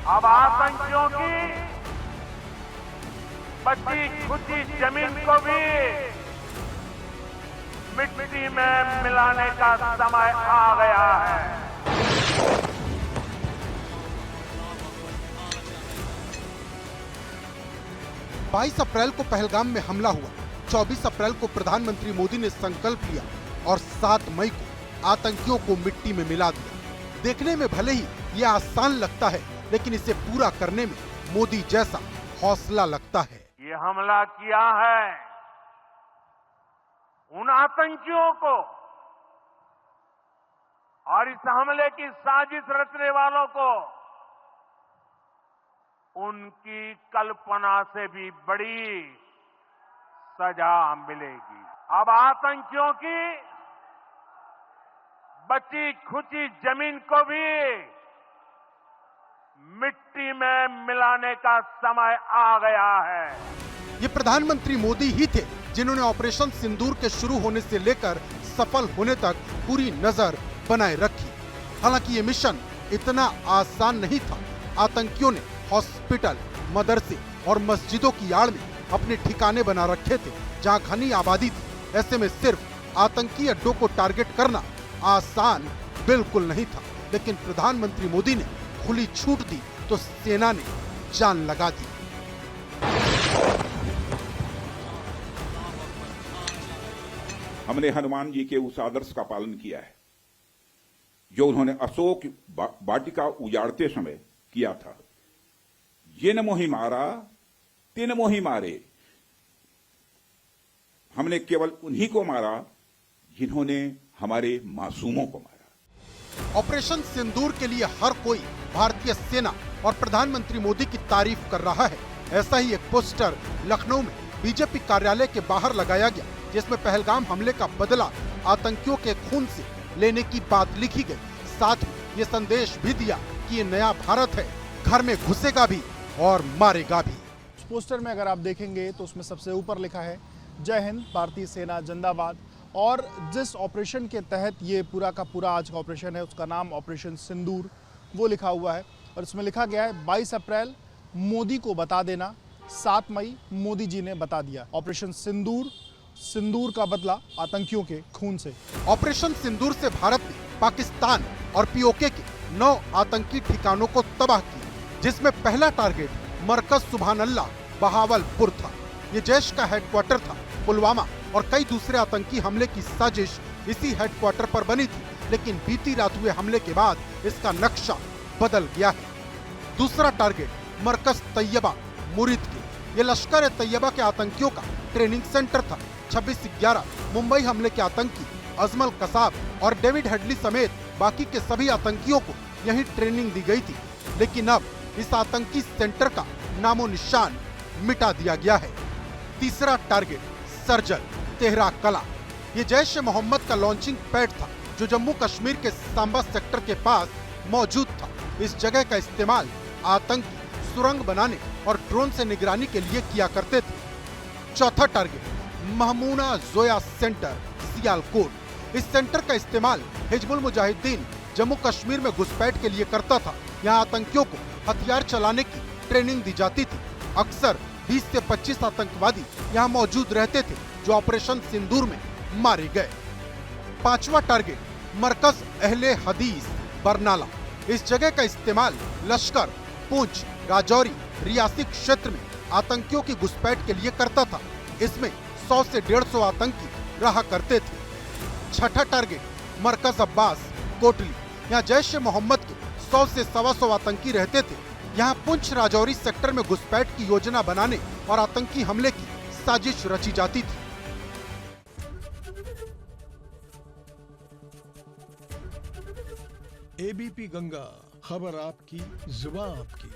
अब आतंकियों की बची खुची जमीन को भी मिट्टी में मिलाने का समय आ गया है। 22 अप्रैल को पहलगाम में हमला हुआ। 24 अप्रैल को प्रधानमंत्री मोदी ने संकल्प लिया और 7 मई को आतंकियों को मिट्टी में मिला दिया। देखने में भले ही ये आसान लगता है, लेकिन इसे पूरा करने में मोदी जैसा हौसला लगता है। ये हमला किया है उन आतंकियों को और इस हमले की साजिश रचने वालों को उनकी कल्पना से भी बड़ी सजा मिलेगी। अब आतंकियों की बची खुची जमीन को भी मिट्टी में मिलाने का समय आ गया है। ये प्रधानमंत्री मोदी ही थे जिन्होंने ऑपरेशन सिंदूर के शुरू होने से लेकर सफल होने तक पूरी नजर बनाए रखी। हालांकि ये मिशन इतना आसान नहीं था। आतंकियों ने हॉस्पिटल, मदरसे और मस्जिदों की आड़ में अपने ठिकाने बना रखे थे, जहां घनी आबादी थी। ऐसे में सिर्फ आतंकी अड्डों को टारगेट करना आसान बिल्कुल नहीं था, लेकिन प्रधानमंत्री मोदी ने खुली छूट दी तो सेना ने जान लगा दी। हमने हनुमान जी के उस आदर्श का पालन किया है जो उन्होंने अशोक वाटिका उजाड़ते समय किया था। जिन मोहि मारा तिन मोहि मारे। हमने केवल उन्हीं को मारा जिन्होंने हमारे मासूमों को मारा। ऑपरेशन सिंदूर के लिए हर कोई भारतीय सेना और प्रधानमंत्री मोदी की तारीफ कर रहा है। ऐसा ही एक पोस्टर लखनऊ में बीजेपी कार्यालय के बाहर लगाया गया, जिसमें पहलगाम हमले का बदला आतंकियों के खून से लेने की बात लिखी गई। साथ ही ये संदेश भी दिया कि ये नया भारत है, घर में घुसेगा भी और मारेगा भी। उस पोस्टर में अगर आप देखेंगे तो उसमें सबसे ऊपर लिखा है जय हिंद, भारतीय सेना जिंदाबाद। और जिस ऑपरेशन के तहत ये पूरा का पूरा आज का ऑपरेशन है उसका नाम ऑपरेशन सिंदूर वो लिखा हुआ है। और इसमें लिखा गया है 22 अप्रैल मोदी को बता देना, 7 मई मोदी जी ने बता दिया। ऑपरेशन सिंदूर, सिंदूर का बदला आतंकियों के खून से। ऑपरेशन सिंदूर से भारत ने पाकिस्तान और पीओके के 9 आतंकी ठिकानों को तबाह किया, जिसमें पहला टारगेट मरकज सुभान अल्लाह बहावलपुर था। ये जैश का हेडक्वार्टर था। पुलवामा और कई दूसरे आतंकी हमले की साजिश इसी हेडक्वार्टर पर बनी थी, लेकिन बीती रात हुए हमले के बाद इसका नक्शा बदल गया है। दूसरा टारगेट मरकज तैयबा मुरीद के। ये लश्कर तैयबा के आतंकियों का ट्रेनिंग सेंटर था। 26/11 मुंबई हमले के आतंकी अजमल कसाब और डेविड हेडली समेत बाकी के सभी आतंकियों को यही ट्रेनिंग दी गई थी, लेकिन अब इस आतंकी सेंटर का नामो निशान मिटा दिया गया है। तीसरा टारगेट सर्जल तेहरा कला। ये जैश मोहम्मद का लॉन्चिंग पैड था, जो जम्मू कश्मीर के सांबा सेक्टर के पास मौजूद था। इस जगह का इस्तेमाल आतंकी सुरंग बनाने और ड्रोन से निगरानी के लिए किया करते थे। चौथा टारगेट महमूना जोया सेंटर सियालकोट। इस सेंटर का इस्तेमाल हिजबुल मुजाहिदीन जम्मू कश्मीर में घुसपैठ के लिए करता था। यहाँ आतंकियों को हथियार चलाने की ट्रेनिंग दी जाती थी। अक्सर 20 से 25 आतंकवादी यहाँ मौजूद रहते थे, जो ऑपरेशन सिंदूर में मारे गए। पांचवा टारगेट मरकज अहले हदीस बरनाला। इस जगह का इस्तेमाल लश्कर पुंछ, राजौरी, रियासी क्षेत्र में आतंकियों की घुसपैठ के लिए करता था। इसमें 100 से 150 आतंकी रहा करते थे। छठा टारगेट मरकज अब्बास कोटली। यहाँ जैश मोहम्मद के 100 से 125 आतंकी रहते थे। यहाँ पुंछ राजौरी सेक्टर में घुसपैठ की योजना बनाने और आतंकी हमले की साजिश रची जाती थी। एबीपी गंगा, खबर आपकी, जुबान आपकी।